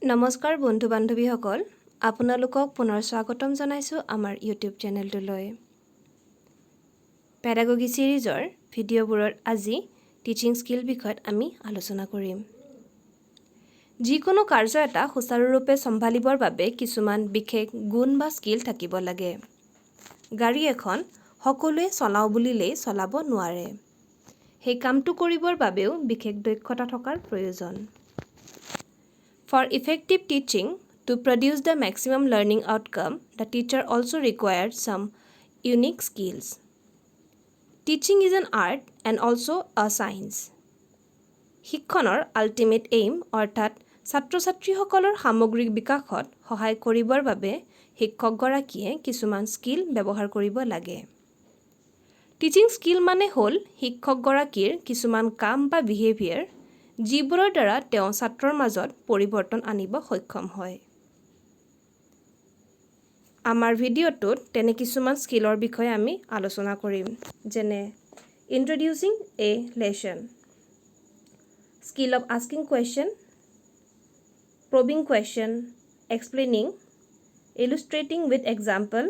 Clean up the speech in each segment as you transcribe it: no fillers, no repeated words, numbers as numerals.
নমস্কাৰ বন্ধু বান্ধৱীসকল আপোনালোকক পুনৰ স্বাগতম জনাইছো আমাৰ ইউটিউব চেনেলটোলৈ পেডাগোগী সিৰিজৰ ভিডিঅ'বোৰত আজি টিচিং স্কিল বিষয়ত আমি আলোচনা কৰিম যিকোনো কাৰ্য এটা সুচাৰুৰূপে সম্ভালিবৰ বাবে কিছুমান বিশেষ গুণ বা স্কিল থাকিব লাগে গাড়ী এখন সকলোৱে চলাও বুলিলেই চলাব নোৱাৰে সেই কামটো কৰিবৰ বাবেও বিশেষ দক্ষতা থকাৰ প্ৰয়োজন For effective teaching, to produce the maximum learning outcome, the teacher also required some unique skills. Teaching is an art and also a science. শিক্ষণৰ ultimate aim অৰ্থাৎ ছাত্ৰ-ছাত্ৰীসকলৰ সামগ্ৰিক বিকাশত সহায় কৰিবৰ বাবে শিক্ষকগৰাকীয়ে কিছুমান স্কিল ব্যৱহাৰ কৰিব লাগে। টিচিং স্কিল মানে হ'ল শিক্ষকগৰাকীৰ কিছুমান কাম বা বিহেভিয়াৰ যিবোৰৰ দ্বাৰা তেওঁ ছাত্ৰৰ মাজত পৰিৱৰ্তন আনিব সক্ষম হয় আমাৰ ভিডিঅ'টোত তেনে কিছুমান স্কিলৰ বিষয়ে আমি আলোচনা কৰিম যেনে introducing a lesson skill of asking question probing question explaining illustrating with example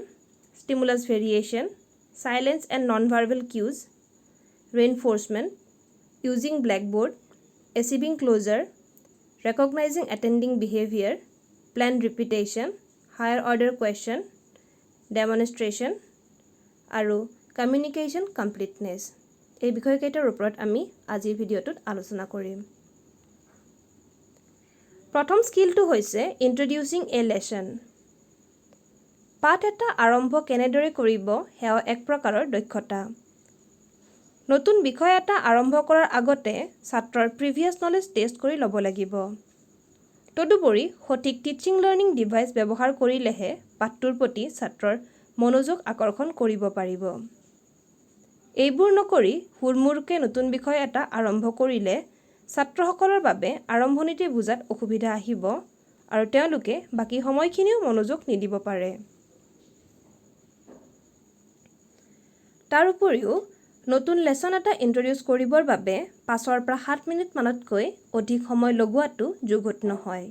stimulus variation silence and non-verbal cues reinforcement using blackboard achieving closure, recognizing attending behavior, planned repetition, higher order question, demonstration, আৰু communication completeness. এই বিষয়কেইটাৰ ওপৰত আমি আজিৰ ভিডিঅ'টোত আলোচনা কৰিম। প্ৰথম স্কিলটো হৈছে introducing a lesson. পাঠ এটা আৰম্ভ কেনেদৰে কৰিব হেও এক প্ৰকাৰৰ দক্ষতা। নতুন বিষয় এটা আৰম্ভ কৰাৰ আগতে ছাত্ৰৰ প্ৰিভিয়াছ নলেজ টেষ্ট কৰি ল'ব লাগিব তদুপৰি সঠিক টিচিং লাৰ্নিং ডিভাইচ ব্যৱহাৰ কৰিলেহে পাঠটোৰ প্ৰতি ছাত্ৰৰ মনোযোগ আকৰ্ষণ কৰিব পাৰিব এইবোৰ নকৰি হুৰমুৰকে নতুন বিষয় এটা আৰম্ভ কৰিলে ছাত্ৰসকলৰ বাবে আৰম্ভণিতে বুজাত অসুবিধা আহিব আৰু তেওঁলোকে বাকি সময়খিনিও মনোযোগ নিদিব পাৰে তাৰ উপৰিও নতুন লেসন এটা ইন্ট্ৰোডিউস কৰিবৰ বাবে 5 পৰা 7 মিনিট মানতকৈ অধিক সময় লগোৱাটো যোগ্যত নহয়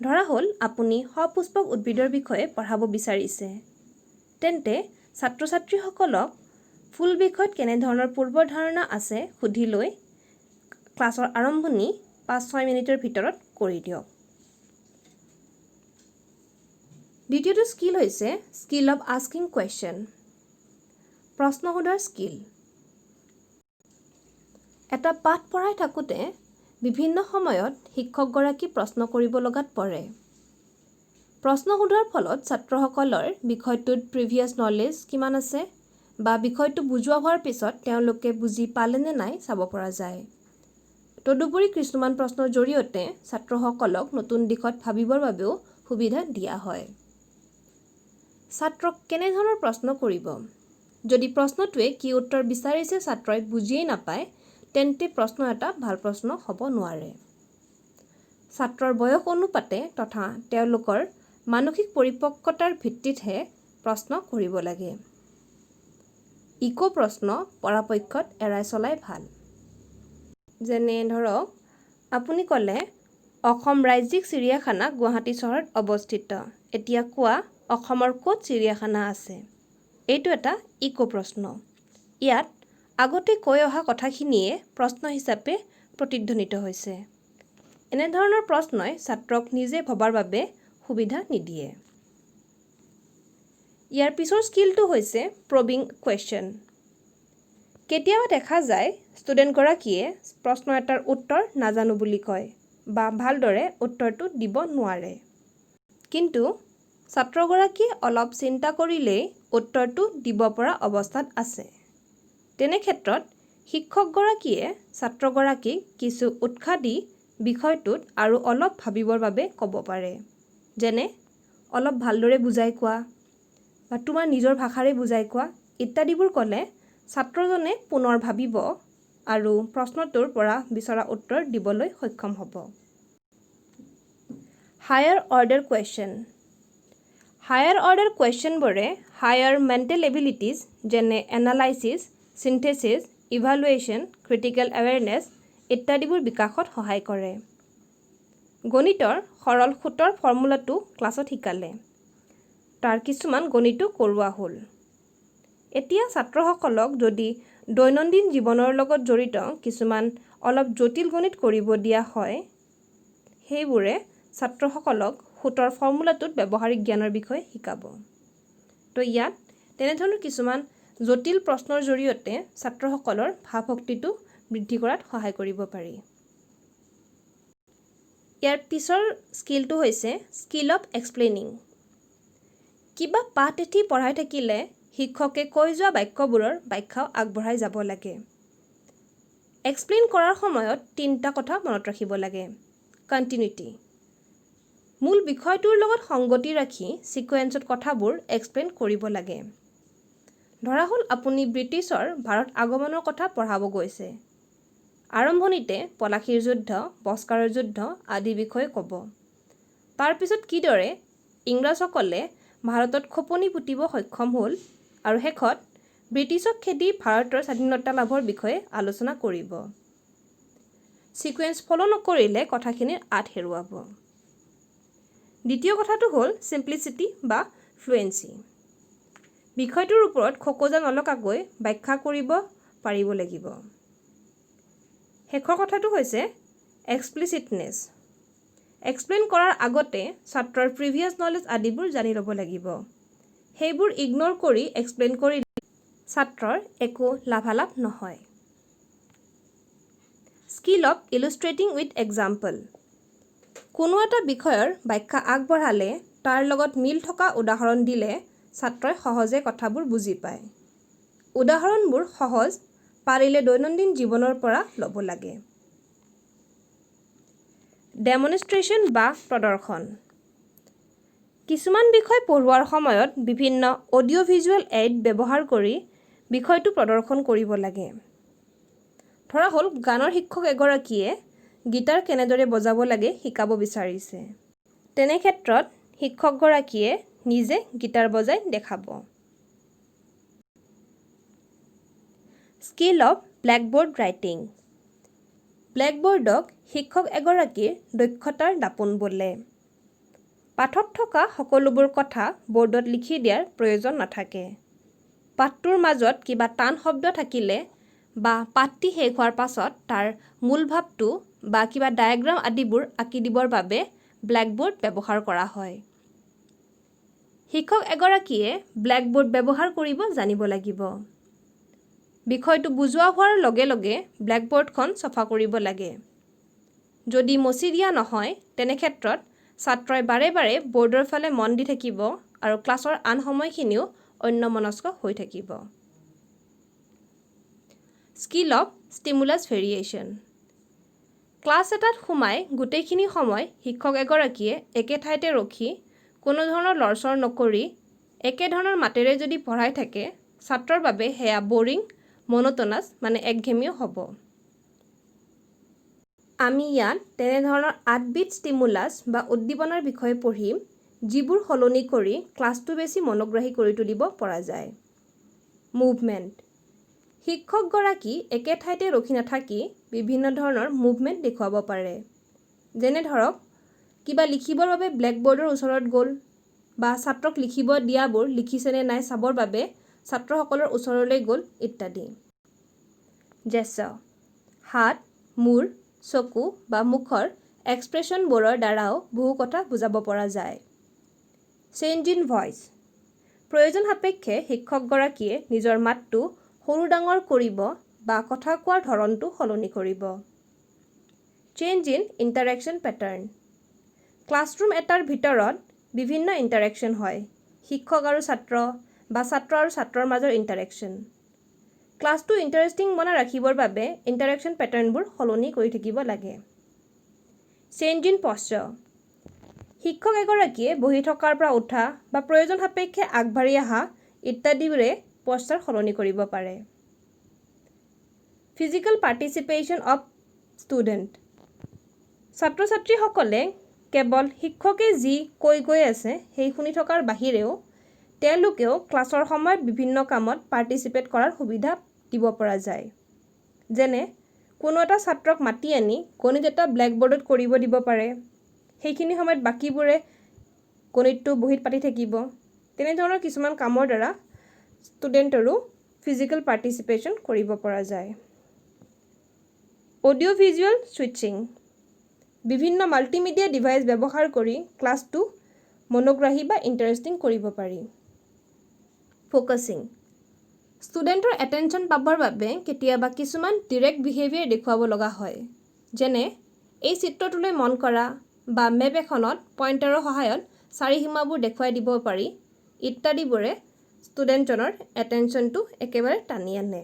ধৰা হ'ল আপুনি সপুষ্পক উদ্ভিদৰ বিষয়ে পঢ়াব বিচাৰিছে তেন্তে ছাত্ৰ-ছাত্ৰীসকলক ফুল বিষয়ত কেনে ধৰণৰ পূৰ্ব ধাৰণা আছে সুধি লৈ ক্লাছৰ আৰম্ভণি 5-6 মিনিটৰ ভিতৰত কৰি দিয়ক দ্বিতীয়টো স্কিল হৈছে স্কিল অফ আস্কিং কোয়েশ্চন প্ৰশ্ন সোধাৰ স্কিল এটা পাঠ পঢ়াই থাকোতে বিভিন্ন সময়ত শিক্ষকগৰাকী প্ৰশ্ন কৰিব লগাত পৰে প্ৰশ্ন সোধাৰ ফলত ছাত্ৰসকলৰ বিষয়টোত প্ৰিভিয়াছ নলেজ কিমান আছে বা বিষয়টো বুজোৱা হোৱাৰ পিছত তেওঁলোকে বুজি পালে নে নাই চাব পৰা যায় তদুপৰি কিছুমান প্ৰশ্নৰ জৰিয়তে ছাত্ৰসকলক নতুন দিশত ভাবিবৰ বাবেও সুবিধা দিয়া হয় ছাত্ৰক কেনে ধৰণৰ প্ৰশ্ন কৰিব যদি প্ৰশ্নটোৱে কি উত্তৰ বিচাৰিছে ছাত্ৰই বুজিয়েই নাপায় তেন্তে প্ৰশ্ন এটা ভাল প্ৰশ্ন হ'ব নোৱাৰে ছাত্ৰৰ বয়স অনুপাতে তথা তেওঁলোকৰ মানসিক পৰিপক্কতাৰ ভিত্তিতহে প্ৰশ্ন কৰিব লাগে ইকো প্ৰশ্ন পৰাপক্ষত এৰাই চলাই ভাল যেনে ধৰক আপুনি ক'লে অসম ৰাজ্যিক চিৰিয়াখানা গুৱাহাটী চহৰত অৱস্থিত এতিয়া কোৱা অসমৰ ক'ত চিৰিয়াখানা আছে এইটো এটা ইকো প্ৰশ্ন ইয়াত আগতে কৈ অহা কথাখিনিয়ে প্ৰশ্ন হিচাপে প্ৰতিধ্বনিত হৈছে এনে ধৰণৰ প্ৰশ্নই ছাত্ৰক নিজে ভবাৰ বাবে সুবিধা নিদিয়ে ইয়াৰ পিছৰ স্কিলটো হৈছে probing question কেতিয়াবা দেখা যায় ষ্টুডেণ্টগৰাকীয়ে প্ৰশ্ন এটাৰ উত্তৰ নাজানো বুলি কয় বা ভালদৰে উত্তৰটো দিব নোৱাৰে কিন্তু ছাত্ৰগৰাকীয়ে অলপ চিন্তা কৰিলেই উত্তৰটো দিব পৰা অৱস্থাত আছে তেনে ক্ষেত্ৰত শিক্ষকগৰাকীয়ে ছাত্ৰগৰাকীক কিছু উৎসাহ দি বিষয়টোত আৰু অলপ ভাবিবৰ বাবে ক'ব পাৰে যেনে অলপ ভালদৰে বুজাই কোৱা বা তোমাৰ নিজৰ ভাষাৰে বুজাই কোৱা ইত্যাদিবোৰ ক'লে ছাত্ৰজনে পুনৰ ভাবিব আৰু প্ৰশ্নটোৰ পৰা বিচৰা উত্তৰ দিবলৈ সক্ষম হ'ব higher order question higher order কোয়েশ্চনবোৰে হায়াৰ মেণ্টেল এবিলিটিজ যেনে analysis synthesis evaluation critical awareness ইত্যাদিবোৰ বিকাশত সহায় কৰে গণিতৰ সৰল সূত্ৰৰ ফৰ্মুলাটো ক্লাছত শিকালে। তাৰ কিছুমান গণিতো কৰোৱা হ'ল। এতিয়া ছাত্ৰসকলক যদি দৈনন্দিন জীৱনৰ লগত জড়িত কিছুমান অলপ জটিল গণিত কৰিব দিয়া হয়, সেইবোৰে ছাত্ৰসকলক সূত্ৰৰ ফৰ্মুলাটোত ব্যৱহাৰিক জ্ঞানৰ বিষয়ে শিকাব। তো ইয়াত তেনেধৰণৰ কিছুমান জটিল প্ৰশ্নৰ জৰিয়তে ছাত্ৰসকলৰ ভাৱশক্তিটো বৃদ্ধি কৰাত সহায় কৰিব পাৰি। ইয়াৰ পিছৰ স্কিলটো হৈছে স্কিল অফ এক্সপ্লেইনিং। কিবা পাঠ এটি পঢ়াই থাকিলে শিক্ষকে কৈ যোৱা বাক্যবোৰৰ ব্যাখ্যাও আগবঢ়াই যাব লাগে। এক্সপ্লেইন কৰাৰ সময়ত 3টা কথা মনত ৰাখিব লাগে। কণ্টিনিউটি, মূল বিষয়টোৰ লগত সংগতি ৰাখি সিকুৱেন্সত কথাবোৰ এক্সপ্লেইন কৰিব লাগে। ধৰা হ'ল আপুনি ব্ৰিটিছৰ ভাৰত আগমনৰ কথা পঢ়াব গৈছে। আৰম্ভণিতে পলাশীৰ যুদ্ধ, বস্কাৰৰ যুদ্ধ আদি বিষয়ে ক'ব। তাৰপিছত কিদৰে ইংৰাজসকলে ভাৰতত খোপনি পুতিব সক্ষম হ'ল আৰু শেষত ব্ৰিটিছক খেদি ভাৰতৰ স্বাধীনতা লাভৰ বিষয়ে আলোচনা কৰিব। সিকুৱেন্স ফলো নকৰিলে কথাখিনিৰ আঁত হেৰুৱাব। দ্বিতীয় কথাটো হ'ল চিম্পলিচিটি বা ফ্লুৱেঞ্চি। বিষয়টোৰ ওপৰত খোকোজা নলগাকৈ ব্যাখ্যা কৰিব পাৰিব লাগিব। শেষৰ কথাটো হৈছে এক্সপ্লিচিটনেছ। এক্সপ্লেইন কৰাৰ আগতে ছাত্ৰৰ প্ৰিভিয়াছ নলেজ আদিবোৰ জানি ল'ব লাগিব। সেইবোৰ ইগন'ৰ কৰি এক্সপ্লেইন কৰিলে ছাত্ৰৰ একো লাভালাভ নহয়। Skill of illustrating with example. কোনো এটা বিষয়ৰ ব্যাখ্যা আগবঢ়ালে তাৰ লগত মিল থকা উদাহৰণ দিলে ছাত্ৰই সহজে কথাবোৰ বুজি পায়। উদাহৰণবোৰ সহজ, পাৰিলে দৈনন্দিন জীৱনৰ পৰা ল'ব লাগে। ডেমনষ্ট্ৰেশ্যন বা প্ৰদৰ্শন। কিছুমান বিষয় পঢ়োৱাৰ সময়ত বিভিন্ন অডিঅ' ভিজুৱেল এইড ব্যৱহাৰ কৰি বিষয়টো প্ৰদৰ্শন কৰিব লাগে। ধৰা হ'ল গানৰ শিক্ষক এগৰাকীয়ে গীটাৰ কেনেদৰে বজাব লাগে শিকাব বিচাৰিছে। তেনে ক্ষেত্ৰত শিক্ষকগৰাকীয়ে নিজে গীটাৰ বজাই দেখাব। Skill of blackboard writing. ব্লেকবৰ্ডক শিক্ষক এগৰাকীৰ দক্ষতাৰ দাপোন বোলে। পাঠত থকা সকলোবোৰ কথা বৰ্ডত লিখি দিয়াৰ প্ৰয়োজন নাথাকে। পাঠটোৰ মাজত কিবা টান শব্দ থাকিলে বা পাঠটি শেষ হোৱাৰ পাছত তাৰ মূল ভাৱটো বা কিবা ডায়েগ্ৰাম আদিবোৰ আঁকি দিবৰ বাবে ব্লেকবৰ্ড ব্যৱহাৰ কৰা হয়। শিক্ষক এগৰাকীয়ে ব্লেকবৰ্ড ব্যৱহাৰ কৰিব জানিব লাগিব। বিষয়টো বুজোৱা হোৱাৰ লগে লগে ব্লেকবৰ্ডখন চফা কৰিব লাগে। যদি মচি দিয়া নহয় তেনে ক্ষেত্ৰত ছাত্ৰই বাৰে বাৰে বৰ্ডৰ ফালে মন দি থাকিব আৰু ক্লাছৰ আন সময়খিনিও অন্যমনস্ক হৈ থাকিব। Skill of stimulus variation. Class এটাত সোমাই গোটেইখিনি সময় শিক্ষক এগৰাকীয়ে একে ঠাইতে ৰখি কোনো ধৰণৰ লৰচৰ নকৰি একেধৰণৰ মাতেৰে যদি পঢ়াই থাকে ছাত্ৰৰ বাবে সেয়া বৰিং, মনোটনাছ একঘেমিও হ'ব। আমি ইয়াত তেনেধৰণৰ 8বিধ ষ্টিমুলাছ বা উদ্দীপনাৰ বিষয়ে পঢ়িম যিবোৰ সলনি কৰি ক্লাছটো বেছি মনোগ্ৰাহী কৰি তুলিব পৰা যায়। মুভমেণ্ট। শিক্ষকগৰাকী একে ঠাইতে ৰখি নাথাকি বিভিন্ন ধৰণৰ মুভমেণ্ট দেখুৱাব পাৰে। যেনে ধৰক কিবা লিখিবৰ বাবে ব্লেকবৰ্ডৰ ওচৰত গ'ল বা ছাত্ৰক লিখিব দিয়াবোৰ লিখিছেনে নাই চাবৰ বাবে ছাত্ৰসকলৰ ওচৰলৈ গ'ল ইত্যাদি। জেষ্টাৰ। হাত, মূৰ, চকু বা মুখৰ এক্সপ্ৰেছনবোৰৰ দ্বাৰাও বহু কথা বুজাব পৰা যায়। Change in voice. প্ৰয়োজন সাপেক্ষে শিক্ষকগৰাকীয়ে নিজৰ মাতটো সৰু ডাঙৰ কৰিব বা কথা কোৱাৰ ধৰণটো সলনি কৰিব। Change in interaction pattern. Classroom এটাৰ ভিতৰত বিভিন্ন ইণ্টাৰেকশ্যন হয়। শিক্ষক আৰু ছাত্ৰ বা ছাত্ৰ আৰু ছাত্ৰৰ মাজৰ ইণ্টাৰেকশ্যন। ক্লাছটো ইণ্টাৰেষ্টিং বনাই ৰাখিবৰ বাবে ইণ্টাৰেকশ্যন পেটাৰ্ণবোৰ সলনি কৰি থাকিব লাগে। Change in posture. শিক্ষক এগৰাকীয়ে বহি থকাৰ পৰা উঠা বা প্ৰয়োজন সাপেক্ষে আগবাঢ়ি অহা ইত্যাদিবোৰে পশ্চাৰ সলনি কৰিব পাৰে। Physical participation of student. ছাত্ৰ ছাত্ৰীসকলে কেৱল শিক্ষকে যি কৈ গৈ আছে সেই শুনি থকাৰ বাহিৰেও তেওঁলোকেও ক্লাছৰ সময়ত বিভিন্ন কামত পাৰ্টিচিপেট কৰাৰ সুবিধা দিব পৰা যায়। যেনে কোনো এটা ছাত্ৰক মাতি আনি গণিত এটা ব্লেকবৰ্ডত কৰিব দিব পাৰে সেইখিনি সময়ত বাকীবোৰে গণিতটো বহিত পাতি থাকিব তেনেধৰণৰ কিছুমান কামৰ দ্বাৰা ষ্টুডেণ্টৰো ফিজিকেল পাৰ্টিচিপেশ্যন কৰিব পৰা যায় অডিঅ' ভিজুৱেল ছুইচিং বিভিন্ন মাল্টিমিডিয়া ডিভাইচ ব্যৱহাৰ কৰি ক্লাছটো মনোগ্ৰাহী বা ইণ্টাৰেষ্টিং কৰিব পাৰি ফ'কাছিং ষ্টুডেণ্টৰ এটেনশ্যন পাবৰ বাবে কেতিয়াবা কিছুমান ডিৰেক্ট বিহেভিয়াৰ দেখুৱাব লগা হয় যেনে এই চিত্ৰটোলৈ মন কৰা বা মেপ এখনত পইণ্টাৰৰ সহায়ত চাৰিসীমাবোৰ দেখুৱাই দিব পাৰি ইত্যাদিবোৰে ষ্টুডেণ্টজনৰ এটেনশ্যনটো একেবাৰে টানি আনে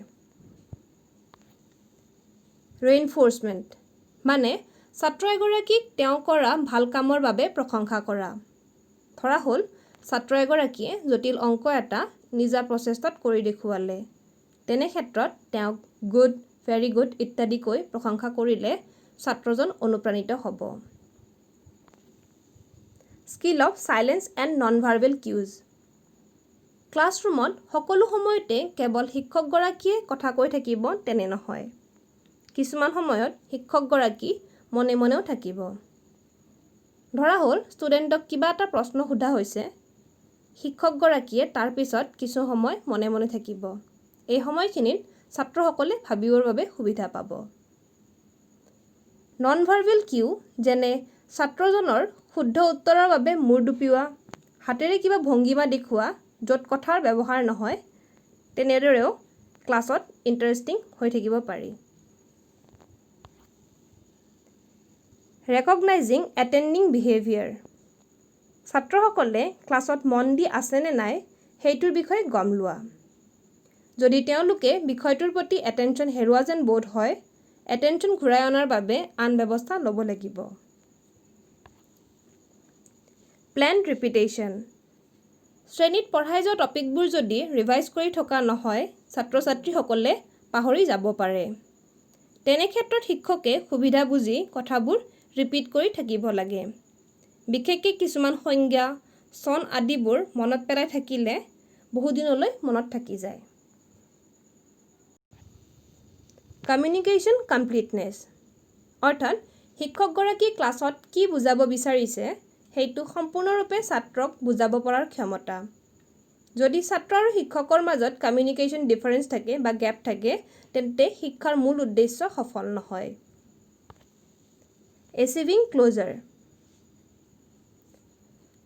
ৰেইনফ'ৰ্চমেণ্ট মানে ছাত্ৰ এগৰাকীক তেওঁ কৰা ভাল কামৰ বাবে প্ৰশংসা কৰা ধৰা হ'ল ছাত্ৰ এগৰাকীয়ে জটিল অংক এটা নিজা প্ৰচেষ্টাত কৰি দেখুৱালে তেনে ক্ষেত্ৰত তেওঁক গুড ভেৰি গুড ইত্যাদি কৈ প্ৰশংসা কৰিলে ছাত্ৰজন অনুপ্ৰাণিত হ'ব skill of silence and non verbal cues ক্লাছৰুমত সকলো সময়তে কেৱল শিক্ষকগৰাকীয়ে কথা কৈ থাকিব তেনে নহয় কিছুমান সময়ত শিক্ষকগৰাকী মনে মনেও থাকিব ধৰা হ'ল ষ্টুডেণ্টক কিবা এটা প্ৰশ্ন সোধা হৈছে শিক্ষকগৰাকীয়ে তাৰ পিছত কিছু সময় মনে মনে থাকিব এই সময়খিনিত ছাত্ৰসকলে ভাবিবৰ বাবে সুবিধা পাব নন ভাৰ্বেল কিউ যেনে ছাত্ৰজনৰ শুদ্ধ উত্তৰৰ বাবে মূৰ দুপিওৱা হাতেৰে কিবা ভংগীমা দেখুওৱা য'ত কথাৰ ব্যৱহাৰ নহয় তেনেদৰেও ক্লাছত ইণ্টাৰেষ্টিং হৈ থাকিব পাৰি ৰেকগনাইজিং এটেণ্ডিং বিহেভিয়াৰ ছাত্ৰসকলে ক্লাছত মন দি আছে নে নাই সেইটোৰ বিষয়ে গম লোৱা যদি তেওঁলোকে বিষয়টোৰ প্ৰতি এটেনশ্যন হেৰুওৱা যেন বোধ হয় এটেনশ্যন ঘূৰাই অনাৰ বাবে আন ব্যৱস্থা ল'ব লাগিব প্লেণ্ড ৰিপিটেশ্যন শ্ৰেণীত পঢ়াই যোৱা টপিকবোৰ যদি ৰিভাইজ কৰি থকা নহয় ছাত্ৰ ছাত্ৰীসকলে পাহৰি যাব পাৰে তেনে ক্ষেত্ৰত শিক্ষকে সুবিধা বুজি কথাবোৰ ৰিপিট কৰি থাকিব লাগে বিশেষকৈ কিছুমান সংজ্ঞা চন আদিবোৰ মনত পেলাই থাকিলে বহুদিনলৈ মনত থাকি যায় কমিউনিকেশ্যন কমপ্লিটনেছ অৰ্থাৎ শিক্ষকগৰাকী ক্লাছত কি বুজাব বিচাৰিছে সেইটো সম্পূৰ্ণৰূপে ছাত্ৰক বুজাব পৰাৰ ক্ষমতা যদি ছাত্ৰ আৰু শিক্ষকৰ মাজত কমিউনিকেশ্যন ডিফাৰেঞ্চ থাকে বা গেপ থাকে তেন্তে শিক্ষাৰ মূল উদ্দেশ্য সফল নহয় এচিভিং ক্লোজাৰ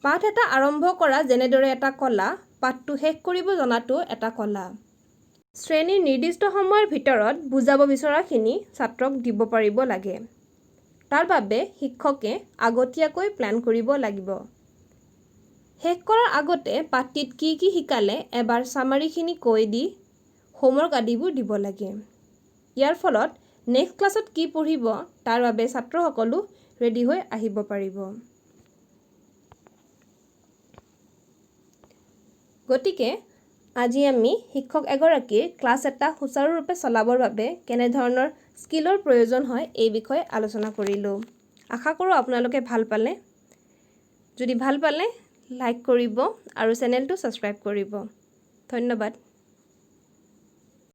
পাঠ এটা আৰম্ভ কৰা যেনেদৰে এটা কলা পাঠটো শেষ কৰিব জনাটো এটা কলা শ্ৰেণীৰ নিৰ্দিষ্ট সময়ৰ ভিতৰত বুজাব বিচৰাখিনি ছাত্ৰক দিব পাৰিব লাগে তাৰ বাবে শিক্ষকে আগতীয়াকৈ প্লেন কৰিব লাগিব শেষ কৰাৰ আগতে পাঠটিত কি কি শিকালে এবাৰ সামাৰিখিনি কৈ দি হোমৱৰ্ক আদিবোৰ দিব লাগে ইয়াৰ ফলত নেক্সট ক্লাছত কি পঢ়িব তাৰ বাবে ছাত্ৰসকলো ৰেডি হৈ আহিব পাৰিব গতিকে আজি আমি শিক্ষক এগৰাকীৰ ক্লাছ এটা সুচাৰুৰূপে চলাবৰ বাবে কেনেধৰণৰ স্কিলৰ প্ৰয়োজন হয় এই বিষয়ে আলোচনা কৰিলোঁ আশা কৰোঁ আপোনালোকে ভাল পালে যদি ভাল পালে লাইক কৰিব আৰু চেনেলটো ছাবস্ক্ৰাইব কৰিব ধন্যবাদ